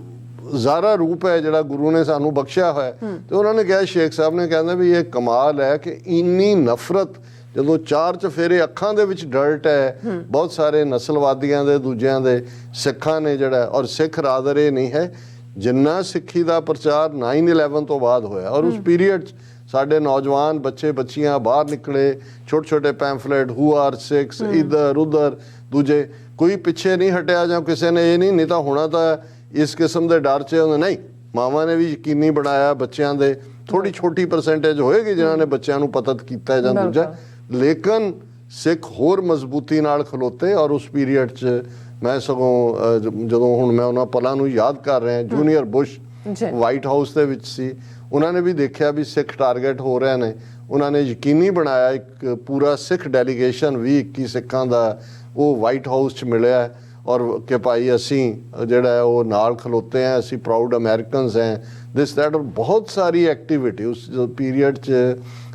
ਜ਼ਾਰਾ ਰੂਪ ਹੈ ਜਿਹੜਾ ਗੁਰੂ ਨੇ ਸਾਨੂੰ ਬਖਸ਼ਿਆ ਹੋਇਆ ਤੇ ਉਹਨਾਂ ਨੇ ਕਿਹਾ ਸ਼ੇਖ ਸਾਹਿਬ ਨੇ ਕਹਿੰਦੇ ਵੀ ਇਹ ਕਮਾਲ ਹੈ ਕਿ ਇੰਨੀ ਨਫ਼ਰਤ ਜਦੋਂ ਚਾਰ ਚਫੇਰੇ ਅੱਖਾਂ ਦੇ ਵਿੱਚ ਡਰਟ ਹੈ ਬਹੁਤ ਸਾਰੇ ਨਸਲਵਾਦੀਆਂ ਦੇ ਦੂਜਿਆਂ ਦੇ ਸਿੱਖਾਂ ਨੇ ਜਿਹੜਾ ਔਰ ਸਿੱਖ ਰਾਦਰ ਇਹ ਨਹੀਂ ਹੈ ਜਿੰਨਾ ਸਿੱਖੀ ਦਾ ਪ੍ਰਚਾਰ 9/11 ਤੋਂ ਬਾਅਦ ਹੋਇਆ ਔਰ ਉਸ ਪੀਰੀਅਡ 'ਚ ਸਾਡੇ ਨੌਜਵਾਨ ਬੱਚੇ ਬੱਚੀਆਂ ਬਾਹਰ ਨਿਕਲੇ, ਛੋਟੇ ਛੋਟੇ ਪੈਂਫਲੇਟ ਹੂ ਆਰ ਸਿੱਖਸ ਇੱਧਰ ਉੱਧਰ ਦੂਜੇ, ਕੋਈ ਪਿੱਛੇ ਨਹੀਂ ਹਟਿਆ ਜਾਂ ਕਿਸੇ ਨੇ ਇਹ ਨਹੀਂ ਤਾਂ ਹੋਣਾ ਤਾਂ ਇਸ ਕਿਸਮ ਦੇ ਡਰ 'ਚ ਨਹੀਂ। ਮਾਵਾਂ ਨੇ ਵੀ ਯਕੀਨੀ ਬਣਾਇਆ ਬੱਚਿਆਂ ਦੇ ਥੋੜੀ ਛੋਟੀ ਪਰਸੈਂਟੇਜ ਹੋਏਗੀ ਜਿਨ੍ਹਾਂ ਨੇ ਬੱਚਿਆਂ ਨੂੰ ਪਤਤ ਕੀਤਾ ਹੈ ਜਾਂ ਦੂਜਾ, ਲੇਕਿਨ ਸਿੱਖ ਹੋਰ ਮਜ਼ਬੂਤੀ ਨਾਲ ਖਲੋਤੇ। ਔਰ ਉਸ ਪੀਰੀਅਡ 'ਚ ਮੈਂ ਸਗੋਂ ਜਦੋਂ ਹੁਣ ਮੈਂ ਉਹਨਾਂ ਪਲਾਂ ਨੂੰ ਯਾਦ ਕਰ ਰਿਹਾ, ਜੂਨੀਅਰ ਬੁਸ਼ ਵਾਈਟ ਹਾਊਸ ਦੇ ਵਿੱਚ ਸੀ, ਉਹਨਾਂ ਨੇ ਵੀ ਦੇਖਿਆ ਵੀ ਸਿੱਖ ਟਾਰਗੇਟ ਹੋ ਰਹੇ ਨੇ। ਉਹਨਾਂ ਨੇ ਯਕੀਨੀ ਬਣਾਇਆ, ਇੱਕ ਪੂਰਾ ਸਿੱਖ ਡੈਲੀਗੇਸ਼ਨ 20-21 ਸਿੱਖਾਂ ਦਾ ਉਹ ਵਾਈਟ ਹਾਊਸ 'ਚ ਮਿਲਿਆ ਔਰ ਕਿ ਭਾਈ ਅਸੀਂ ਜਿਹੜਾ ਹੈ ਉਹ ਨਾਲ ਖਲੋਤੇ ਹਾਂ, ਅਸੀਂ ਪ੍ਰਾਊਡ ਅਮਰੀਕਨਸ ਹੈ, ਦਿਸ ਦੈਟ। ਔਰ ਬਹੁਤ ਸਾਰੀ ਐਕਟੀਵਿਟੀ ਉਸ ਪੀਰੀਅਡ 'ਚ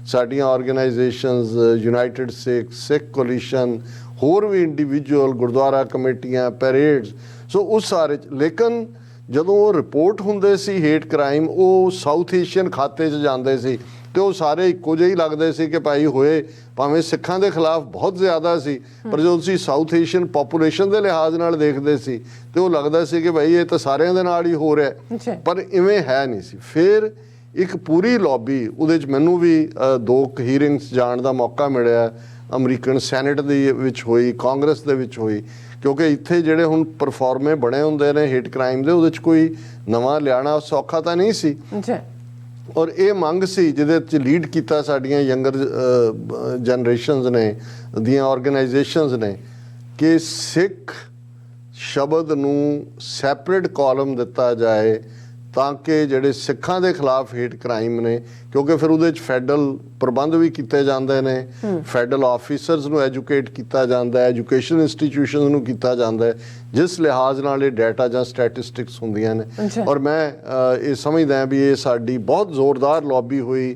ਸਾਡੀਆਂ ਆਰਗੇਨਾਈਜੇਸ਼ਨਸ, ਯੂਨਾਈਟਿਡ ਸਿੱਖ ਕੋਲੀਸ਼ਨ, ਹੋਰ ਵੀ ਇੰਡੀਵਿਜੂਅਲ ਗੁਰਦੁਆਰਾ ਕਮੇਟੀਆਂ, ਪੈਰੇਡਸ, ਸੋ ਉਸ ਸਾਰੇ 'ਚ। ਲੇਕਿਨ ਜਦੋਂ ਉਹ ਰਿਪੋਰਟ ਹੁੰਦੇ ਸੀ ਹੇਟ ਕ੍ਰਾਈਮ, ਉਹ ਸਾਊਥ ਏਸ਼ੀਅਨ ਖਾਤੇ 'ਚ ਜਾਂਦੇ ਸੀ ਤੇ ਉਹ ਸਾਰੇ ਇੱਕੋ ਜਿਹੇ ਹੀ ਲੱਗਦੇ ਸੀ ਕਿ ਭਾਈ ਹੋਏ ਭਾਵੇਂ ਸਿੱਖਾਂ ਦੇ ਖਿਲਾਫ ਬਹੁਤ ਜ਼ਿਆਦਾ ਸੀ, ਪਰ ਜਦੋਂ ਤੁਸੀਂ ਸਾਊਥ ਏਸ਼ੀਅਨ ਪੋਪੂਲੇਸ਼ਨ ਦੇ ਲਿਹਾਜ਼ ਨਾਲ ਦੇਖਦੇ ਸੀ ਤੇ ਉਹ ਲੱਗਦਾ ਸੀ ਕਿ ਭਾਈ ਇਹ ਤਾਂ ਸਾਰਿਆਂ ਦੇ ਨਾਲ ਹੀ ਹੋ ਰਿਹਾ, ਪਰ ਇਵੇਂ ਹੈ ਨਹੀਂ ਸੀ। ਫਿਰ ਇੱਕ ਪੂਰੀ ਲੌਬੀ, ਉਹਦੇ 'ਚ ਮੈਨੂੰ ਵੀ 2 ਹੀਅਰਿੰਗਸ ਜਾਣ ਦਾ ਮੌਕਾ ਮਿਲਿਆ। ਅਮਰੀਕਨ ਸੈਨੇਟ ਦੇ ਵਿੱਚ ਹੋਈ, ਕਾਂਗਰਸ ਦੇ ਵਿੱਚ ਹੋਈ, ਕਿਉਂਕਿ ਇੱਥੇ ਜਿਹੜੇ ਹੁਣ ਪਰਫਾਰਮੇ ਬਣੇ ਹੁੰਦੇ ਨੇ ਹੇਟ ਕ੍ਰਾਈਮ ਦੇ, ਉਹਦੇ 'ਚ ਕੋਈ ਨਵਾਂ ਲਿਆਉਣਾ ਸੌਖਾ ਤਾਂ ਨਹੀਂ ਸੀ। ਔਰ ਇਹ ਮੰਗ ਸੀ ਜਿਹਦੇ 'ਚ ਲੀਡ ਕੀਤਾ ਸਾਡੀਆਂ ਯੰਗਰ ਜਨਰੇਸ਼ਨਸ ਨੇ, ਦੀਆਂ ਆਰਗੇਨਾਈਜੇਸ਼ਨਸ ਨੇ, ਕਿ ਸਿੱਖ ਸ਼ਬਦ ਨੂੰ ਸੈਪਰੇਟ ਕਾਲਮ ਦਿੱਤਾ ਜਾਏ ਤਾਂ ਕਿ ਜਿਹੜੇ ਸਿੱਖਾਂ ਦੇ ਖਿਲਾਫ ਹੇਟ ਕ੍ਰਾਈਮ ਨੇ, ਕਿਉਂਕਿ ਫਿਰ ਉਹਦੇ 'ਚ ਫੈਡਰਲ ਪ੍ਰਬੰਧ ਵੀ ਕੀਤੇ ਜਾਂਦੇ ਨੇ, ਫੈਡਰਲ ਆਫੀਸਰਸ ਨੂੰ ਐਜੂਕੇਟ ਕੀਤਾ ਜਾਂਦਾ ਹੈ, ਐਜੂਕੇਸ਼ਨ ਇੰਸਟੀਟਿਊਸ਼ਨਸ ਨੂੰ ਕੀਤਾ ਜਾਂਦਾ ਹੈ, ਜਿਸ ਲਿਹਾਜ਼ ਨਾਲ ਇਹ ਡਾਟਾ ਜਾਂ ਸਟੈਟਿਸਟਿਕਸ ਹੁੰਦੀਆਂ ਨੇ। ਔਰ ਮੈਂ ਇਹ ਸਮਝਦਾ ਵੀ ਇਹ ਸਾਡੀ ਬਹੁਤ ਜ਼ੋਰਦਾਰ ਲੌਬੀ ਹੋਈ।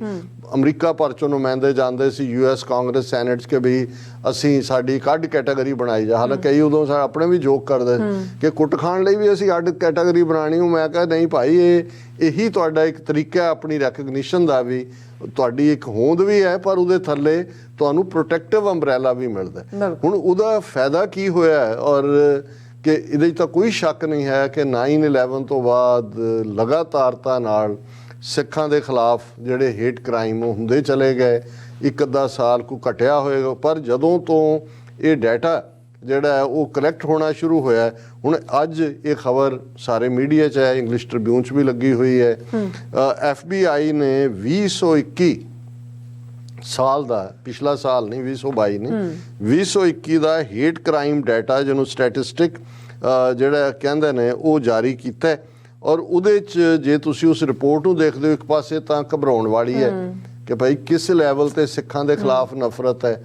ਅਮਰੀਕਾ ਭਰ ਚੋਂ ਨੁਮਾਇੰਦੇ ਜਾਂਦੇ ਸੀ US ਕਾਂਗਰਸ ਸੈਨੇਟ 'ਚ ਕਿ ਵੀ ਅਸੀਂ ਸਾਡੀ ਇੱਕ ਅੱਡ ਕੈਟਾਗਰੀ ਬਣਾਈ ਜਾ। ਹਾਲਾਂਕਿ ਕਈ ਉਦੋਂ ਆਪਣੇ ਵੀ ਜੋਕ ਕਰਦੇ ਕਿ ਕੁੱਟ ਖਾਣ ਲਈ ਵੀ ਅਸੀਂ ਅੱਡ ਕੈਟਾਗਰੀ ਬਣਾਉਣੀ। ਮੈਂ ਕਿਹਾ ਨਹੀਂ ਭਾਈ, ਇਹੀ ਤੁਹਾਡਾ ਇੱਕ ਤਰੀਕਾ ਆਪਣੀ ਰੈਕਗਨੀਸ਼ਨ ਦਾ ਵੀ, ਤੁਹਾਡੀ ਇੱਕ ਹੋਂਦ ਵੀ ਹੈ, ਪਰ ਉਹਦੇ ਥੱਲੇ ਤੁਹਾਨੂੰ ਪ੍ਰੋਟੈਕਟਿਵ ਅੰਬਰੈਲਾ ਵੀ ਮਿਲਦਾ। ਹੁਣ ਉਹਦਾ ਫਾਇਦਾ ਕੀ ਹੋਇਆ ਔਰ ਕਿ ਇਹਦੇ 'ਚ ਤਾਂ ਕੋਈ ਸ਼ੱਕ ਨਹੀਂ ਹੈ ਕਿ 9/11 ਤੋਂ ਬਾਅਦ ਲਗਾਤਾਰਤਾ ਨਾਲ ਸਿੱਖਾਂ ਦੇ ਖਿਲਾਫ ਜਿਹੜੇ ਹੇਟ ਕ੍ਰਾਈਮ ਹੁੰਦੇ ਚਲੇ ਗਏ। ਇੱਕ ਅੱਧਾ ਸਾਲ ਕੋਈ ਘਟਿਆ ਹੋਏਗਾ, ਪਰ ਜਦੋਂ ਤੋਂ ਇਹ ਡਾਟਾ ਜਿਹੜਾ ਹੈ ਉਹ ਕਲੈਕਟ ਹੋਣਾ ਸ਼ੁਰੂ ਹੋਇਆ, ਹੁਣ ਅੱਜ ਇਹ ਖਬਰ ਸਾਰੇ ਮੀਡੀਆ 'ਚ ਹੈ, ਇੰਗਲਿਸ਼ ਟ੍ਰਿਬਿਊਨ 'ਚ ਵੀ ਲੱਗੀ ਹੋਈ ਹੈ। FBI ਨੇ 2021 ਸਾਲ ਦਾ, ਪਿਛਲਾ ਸਾਲ ਨਹੀਂ 2022 ਨਹੀਂ, 2021 ਦਾ ਹੇਟ ਕ੍ਰਾਈਮ ਡਾਟਾ ਜਿਹਨੂੰ ਸਟੈਟਿਸਟਿਕ ਜਿਹੜਾ ਕਹਿੰਦੇ ਨੇ ਉਹ ਜਾਰੀ ਕੀਤਾ। ਔਰ ਉਹਦੇ 'ਚ ਜੇ ਤੁਸੀਂ ਉਸ ਰਿਪੋਰਟ ਨੂੰ ਦੇਖਦੇ ਹੋ, ਇੱਕ ਪਾਸੇ ਤਾਂ ਘਬਰਾਉਣ ਵਾਲੀ ਹੈ ਕਿ ਭਾਈ ਕਿਸ ਲੈਵਲ ਤੇ ਸਿੱਖਾਂ ਦੇ ਖਿਲਾਫ ਨਫ਼ਰਤ ਹੈ,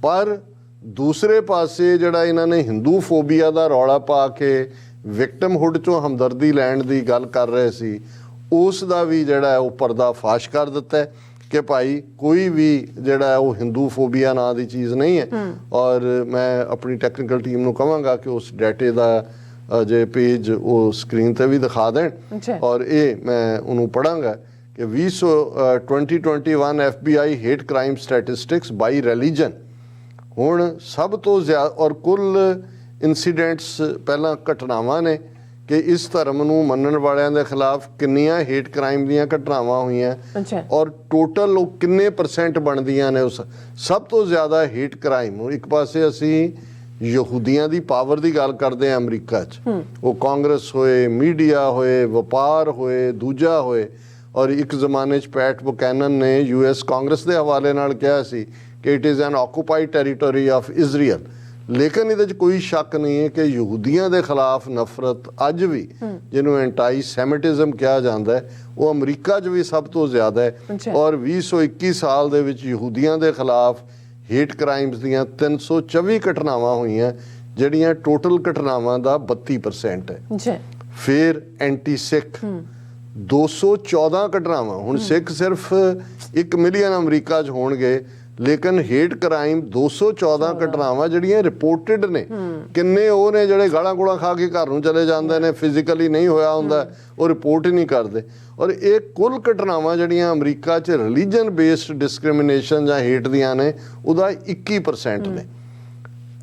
ਪਰ ਦੂਸਰੇ ਪਾਸੇ ਜਿਹੜਾ ਇਹਨਾਂ ਨੇ ਹਿੰਦੂ ਫੋਬੀਆ ਦਾ ਰੌਲਾ ਪਾ ਕੇ ਵਿਕਟਮਹੁੱਡ 'ਚੋਂ ਹਮਦਰਦੀ ਲੈਣ ਦੀ ਗੱਲ ਕਰ ਰਹੇ ਸੀ, ਉਸ ਦਾ ਵੀ ਜਿਹੜਾ ਉਹ ਪਰਦਾ ਫਾਸ਼ ਕਰ ਦਿੱਤਾ ਕਿ ਭਾਈ ਕੋਈ ਵੀ ਜਿਹੜਾ ਉਹ ਹਿੰਦੂ ਫੋਬੀਆ ਨਾਂ ਦੀ ਚੀਜ਼ ਨਹੀਂ ਹੈ। ਔਰ ਮੈਂ ਆਪਣੀ ਟੈਕਨੀਕਲ ਟੀਮ ਨੂੰ ਕਹਾਂਗਾ ਕਿ ਉਸ ਡਾਟੇ ਦਾ ਜੇ ਪੇਜ ਉਹ ਸਕਰੀਨ ਤੇ ਵੀ ਦਿਖਾ ਦੇਣ, ਔਰ ਇਹ ਮੈਂ ਉਹਨੂੰ ਪੜਾਂਗਾ ਕਿ 2021 FBI ਹੇਟ ਕ੍ਰਾਈਮ ਸਟੈਟਿਸਟਿਕਸ ਬਾਈ ਰਿਲੀਜਨ। ਹੁਣ ਸਭ ਤੋਂ ਜ਼ਿਆਦਾ ਔਰ ਕੁੱਲ ਇਨਸੀਡੈਂਟਸ, ਪਹਿਲਾਂ ਘਟਨਾਵਾਂ ਨੇ ਕਿ ਇਸ ਧਰਮ ਨੂੰ ਮੰਨਣ ਵਾਲਿਆਂ ਦੇ ਖਿਲਾਫ ਕਿੰਨੀਆਂ ਹੇਟ ਕ੍ਰਾਈਮ ਦੀਆਂ ਘਟਨਾਵਾਂ ਹੋਈਆਂ ਔਰ ਟੋਟਲ ਉਹ ਕਿੰਨੇ ਪਰਸੈਂਟ ਬਣਦੀਆਂ ਨੇ ਉਸ ਸਭ ਤੋਂ ਜ਼ਿਆਦਾ ਹੇਟ ਕ੍ਰਾਈਮ। ਇੱਕ ਪਾਸੇ ਅਸੀਂ ਯਹੂਦੀਆਂ ਦੀ ਪਾਵਰ ਦੀ ਗੱਲ ਕਰਦੇ ਹਾਂ ਅਮਰੀਕਾ 'ਚ, ਉਹ ਕਾਂਗਰਸ ਹੋਏ, ਮੀਡੀਆ ਹੋਏ, ਵਪਾਰ ਹੋਏ, ਦੂਜਾ ਹੋਏ। ਔਰ ਇੱਕ ਜ਼ਮਾਨੇ 'ਚ ਪੈਟ ਬੁਕੈਨਨ ਨੇ US ਕਾਂਗਰਸ ਦੇ ਹਵਾਲੇ ਨਾਲ ਕਿਹਾ ਸੀ ਕਿ it is an occupied territory of Israel. ਲੇਕਿਨ ਇਹਦੇ 'ਚ ਕੋਈ ਸ਼ੱਕ ਨਹੀਂ ਹੈ ਕਿ ਯਹੂਦੀਆਂ ਦੇ ਖਿਲਾਫ ਨਫ਼ਰਤ ਅੱਜ ਵੀ, ਜਿਹਨੂੰ ਐਂਟਾਈ ਸੈਮਿਟਿਜ਼ਮ ਕਿਹਾ ਜਾਂਦਾ ਹੈ, ਉਹ ਅਮਰੀਕਾ 'ਚ ਵੀ ਸਭ ਤੋਂ ਜ਼ਿਆਦਾ ਹੈ। ਔਰ 2021 ਸਾਲ ਦੇ ਵਿੱਚ ਯਹੂਦੀਆਂ ਦੇ ਖਿਲਾਫ ਹੇਟ ਕ੍ਰਾਈਮਸ ਦੀਆਂ 324 ਘਟਨਾਵਾਂ ਹੋਈਆਂ, ਜਿਹੜੀਆਂ ਟੋਟਲ ਘਟਨਾਵਾਂ ਦਾ 32% ਹੈ। ਫਿਰ ਐਂਟੀ ਸਿੱਖ 214 ਘਟਨਾਵਾਂ। ਹੁਣ ਸਿੱਖ ਸਿਰਫ 1 ਮਿਲੀਅਨ ਅਮਰੀਕਾ 'ਚ ਹੋਣਗੇ, ਲੇਕਿਨ ਹੇਟ ਕ੍ਰਾਈਮ 214 ਘਟਨਾਵਾਂ ਜਿਹੜੀਆਂ ਰਿਪੋਰਟਡ ਨੇ। ਕਿੰਨੇ ਉਹ ਨੇ ਜਿਹੜੇ ਗਾਲਾਂ ਗੋਲਾਂ ਖਾ ਕੇ ਘਰ ਨੂੰ ਚਲੇ ਜਾਂਦੇ ਨੇ, ਫਿਜ਼ੀਕਲੀ ਨਹੀਂ ਹੋਇਆ ਹੁੰਦਾ, ਉਹ ਰਿਪੋਰਟ ਹੀ ਨਹੀਂ ਕਰਦੇ। ਔਰ ਇਹ ਕੁੱਲ ਘਟਨਾਵਾਂ ਜਿਹੜੀਆਂ ਅਮਰੀਕਾ 'ਚ ਰਿਲੀਜਨ ਬੇਸਡ ਡਿਸਕ੍ਰਿਮੀਨੇਸ਼ਨ ਜਾਂ ਹੇਟ ਦੀਆਂ ਨੇ, ਉਹਦਾ 21% ਨੇ।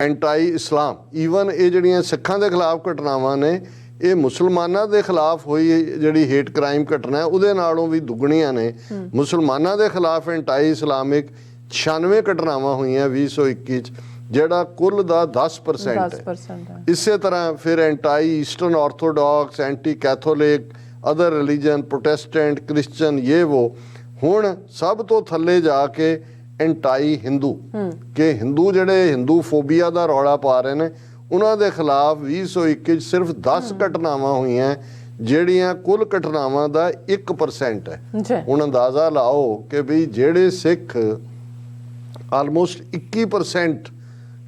ਐਂਟਾਈ ਇਸਲਾਮ, ਈਵਨ ਇਹ ਜਿਹੜੀਆਂ ਸਿੱਖਾਂ ਦੇ ਖਿਲਾਫ ਘਟਨਾਵਾਂ ਨੇ, ਇਹ ਮੁਸਲਮਾਨਾਂ ਦੇ ਖਿਲਾਫ ਹੋਈ ਜਿਹੜੀ ਹੇਟ ਕ੍ਰਾਈਮ ਘਟਨਾ ਹੈ ਉਹਦੇ ਨਾਲੋਂ ਵੀ ਦੁੱਗਣੀਆਂ ਨੇ। ਮੁਸਲਮਾਨਾਂ ਦੇ ਖਿਲਾਫ ਐਂਟਾਈ ਇਸਲਾਮਿਕ 96 ਘਟਨਾਵਾਂ ਹੋਈਆਂ 2021 'ਚ, ਜਿਹੜਾ ਕੁੱਲ ਦਾ 10% ਹੈ। ਇਸੇ ਤਰ੍ਹਾਂ ਫਿਰ anti eastern orthodox, anti catholic, other religion, protestant, christian, ਇਹ ਉਹ ਹੁਣ ਸਭ ਤੋਂ ਥੱਲੇ ਜਾ ਕੇ ਐਂਟਾਈ ਹਿੰਦੂ ਕਿ ਹਿੰਦੂ ਜਿਹੜੇ ਹਿੰਦੂ ਫੋਬੀਆ ਦਾ ਰੌਲਾ ਪਾ ਰਹੇ ਨੇ ਉਹਨਾਂ ਦੇ ਖਿਲਾਫ 2021 'ਚ ਸਿਰਫ 10 ਘਟਨਾਵਾਂ ਹੋਈਆਂ ਜਿਹੜੀਆਂ ਕੁੱਲ ਘਟਨਾਵਾਂ ਦਾ 1% ਹੈ। ਹੁਣ ਅੰਦਾਜ਼ਾ ਲਾਓ ਕਿ ਵੀ ਜਿਹੜੇ ਸਿੱਖ ਆਲਮੋਸਟ 21%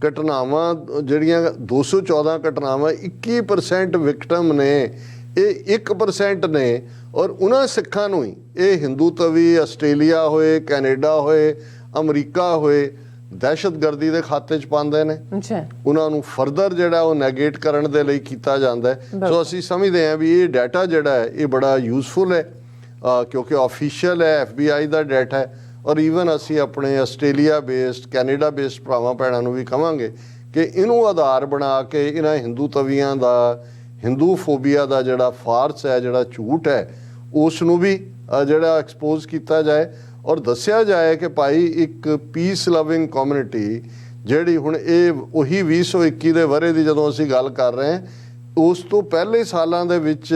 ਘਟਨਾਵਾਂ ਜਿਹੜੀਆਂ 214 ਘਟਨਾਵਾਂ 21% ਵਿਕਟਮ ਨੇ, ਇਹ 1% ਨੇ। ਔਰ ਉਹਨਾਂ ਸਿੱਖਾਂ ਨੂੰ ਹੀ ਇਹ ਹਿੰਦੂ ਤਵੀ ਆਸਟ੍ਰੇਲੀਆ ਹੋਏ, ਕੈਨੇਡਾ ਹੋਏ, ਅਮਰੀਕਾ ਹੋਏ ਦਹਿਸ਼ਤਗਰਦੀ ਦੇ ਖਾਤੇ 'ਚ ਪਾਉਂਦੇ ਨੇ। ਉਹਨਾਂ ਨੂੰ ਫਰਦਰ ਜਿਹੜਾ ਉਹ ਨੈਗੇਟ ਕਰਨ ਦੇ ਲਈ ਕੀਤਾ ਜਾਂਦਾ ਹੈ। ਸੋ ਅਸੀਂ ਸਮਝਦੇ ਹਾਂ ਵੀ ਇਹ ਡਾਟਾ ਜਿਹੜਾ ਹੈ ਇਹ ਬੜਾ ਯੂਜ਼ਫੁਲ ਹੈ ਕਿਉਂਕਿ ਆਫੀਸ਼ੀਅਲ ਹੈ, FBI ਦਾ ਡਾਟਾ ਹੈ। ਔਰ ਈਵਨ ਅਸੀਂ ਆਪਣੇ ਆਸਟ੍ਰੇਲੀਆ ਬੇਸਡ, ਕੈਨੇਡਾ ਬੇਸਡ ਭਰਾਵਾਂ ਭੈਣਾਂ ਨੂੰ ਵੀ ਕਹਾਂਗੇ ਕਿ ਇਹਨੂੰ ਆਧਾਰ ਬਣਾ ਕੇ ਇਹਨਾਂ ਹਿੰਦੂ ਤਵੀਆਂ ਦਾ, ਹਿੰਦੂ ਫੋਬੀਆ ਦਾ ਜਿਹੜਾ ਫਾਰਸ ਹੈ, ਜਿਹੜਾ ਝੂਠ ਹੈ, ਉਸ ਨੂੰ ਵੀ ਜਿਹੜਾ ਐਕਸਪੋਜ਼ ਕੀਤਾ ਜਾਏ ਔਰ ਦੱਸਿਆ ਜਾਏ ਕਿ ਭਾਈ ਇੱਕ ਪੀਸ ਲਵਿੰਗ ਕਮਿਊਨਿਟੀ ਜਿਹੜੀ ਹੁਣ ਇਹ ਉਹੀ 2021 ਦੇ ਵਰ੍ਹੇ ਦੀ ਜਦੋਂ ਅਸੀਂ ਗੱਲ ਕਰ ਰਹੇ ਹਾਂ, ਉਸ ਤੋਂ ਪਹਿਲੇ ਸਾਲਾਂ ਦੇ ਵਿੱਚ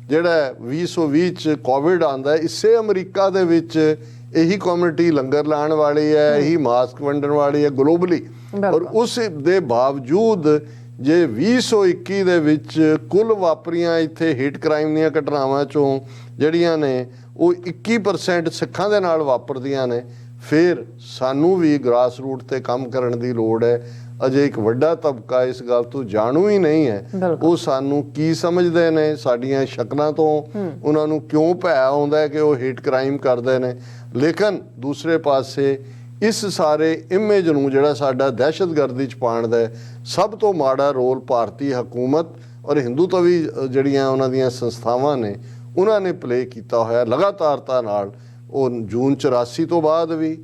ਜਿਹੜਾ 2020 'ਚ ਕੋਵਿਡ ਆਉਂਦਾ, ਇਸੇ ਅਮਰੀਕਾ ਦੇ ਵਿੱਚ ਇਹੀ ਕਮਿਊਨਿਟੀ ਲੰਗਰ ਲਾਉਣ ਵਾਲੀ ਹੈ, ਇਹੀ ਮਾਸਕ ਵੰਡਣ ਵਾਲੀ ਹੈ ਗਲੋਬਲੀ। ਔਰ ਉਸ ਦੇ ਬਾਵਜੂਦ ਜੇ 2021 ਦੇ ਵਿੱਚ ਕੁੱਲ ਵਾਪਰੀਆਂ ਇੱਥੇ ਹੀਟ ਕ੍ਰਾਈਮ ਦੀਆਂ ਘਟਨਾਵਾਂ 'ਚੋਂ ਜਿਹੜੀਆਂ ਨੇ ਉਹ 21% ਸਿੱਖਾਂ ਦੇ ਨਾਲ ਵਾਪਰਦੀਆਂ ਨੇ, ਫਿਰ ਸਾਨੂੰ ਵੀ ਗ੍ਰਾਸ ਰੂਟ ਤੇ ਕੰਮ ਕਰਨ ਦੀ ਲੋੜ ਹੈ। ਅਜੇ ਇੱਕ ਵੱਡਾ ਤਬਕਾ ਇਸ ਗੱਲ ਤੋਂ ਜਾਣੂ ਹੀ ਨਹੀਂ ਹੈ, ਉਹ ਸਾਨੂੰ ਕੀ ਸਮਝਦੇ ਨੇ, ਸਾਡੀਆਂ ਸ਼ਕਲਾਂ ਤੋਂ ਉਹਨਾਂ ਨੂੰ ਕਿਉਂ ਭੈ ਆਉਂਦਾ ਕਿ ਉਹ ਹੀਟ ਕ੍ਰਾਈਮ ਕਰਦੇ ਨੇ। ਲੇਕਿਨ ਦੂਸਰੇ ਪਾਸੇ ਇਸ ਸਾਰੇ ਇਮੇਜ ਨੂੰ ਜਿਹੜਾ ਸਾਡਾ ਦਹਿਸ਼ਤਗਰਦੀ 'ਚ ਪਾਉਣ ਦਾ ਸਭ ਤੋਂ ਮਾੜਾ ਰੋਲ ਭਾਰਤੀ ਹਕੂਮਤ ਔਰ ਹਿੰਦੂ ਤਵੀ ਜਿਹੜੀਆਂ ਉਹਨਾਂ ਦੀਆਂ ਸੰਸਥਾਵਾਂ ਨੇ ਉਹਨਾਂ ਨੇ ਪਲੇ ਕੀਤਾ ਹੋਇਆ ਲਗਾਤਾਰਤਾ ਨਾਲ। ਉਹ ਜੂਨ 84 ਤੋਂ ਬਾਅਦ ਵੀ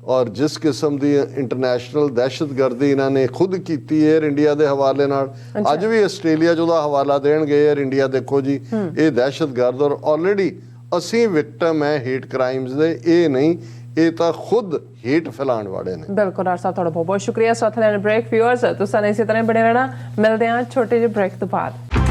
ਔਰ ਜਿਸ ਕਿਸਮ ਦੀ ਇੰਟਰਨੈਸ਼ਨਲ ਦਹਿਸ਼ਤਗਰਦੀ ਇਹਨਾਂ ਨੇ ਖੁਦ ਕੀਤੀ ਏਅਰ ਇੰਡੀਆ ਦੇ ਹਵਾਲੇ ਨਾਲ, ਅੱਜ ਵੀ ਆਸਟ੍ਰੇਲੀਆ 'ਚ ਉਹਦਾ ਹਵਾਲਾ ਦੇਣਗੇ ਏਅਰ ਇੰਡੀਆ, ਦੇਖੋ ਜੀ ਇਹ ਦਹਿਸ਼ਤਗਰਦ। ਔਰ ਆਲਰੇਡੀ ਅਸੀਂ ਵਿਕਟਮ ਹੈ ਹੀਟ ਕ੍ਰਾਈਮਸ ਦੇ, ਇਹ ਨਹੀਂ, ਇਹ ਤਾਂ ਖੁਦ ਹੀਟ ਫੈਲਾਉਣ ਵਾਲੇ ਨੇ। ਬਿਲਕੁਲ ਡਾਕਟਰ ਸਾਹਿਬ, ਤੁਹਾਡਾ ਬਹੁਤ ਬਹੁਤ ਸ਼ੁਕਰੀਆ। ਸਾਥ ਲੈਣ ਬ੍ਰੇਕ। ਵਿਊਅਰਸ ਤੁਸੀਂ ਇਸੇ ਤਰ੍ਹਾਂ ਬਣੇ ਰਹਿਣਾ, ਮਿਲਦੇ ਹਾਂ ਛੋਟੇ ਜਿਹੇ ਬ੍ਰੇਕ ਤੋਂ ਬਾਅਦ।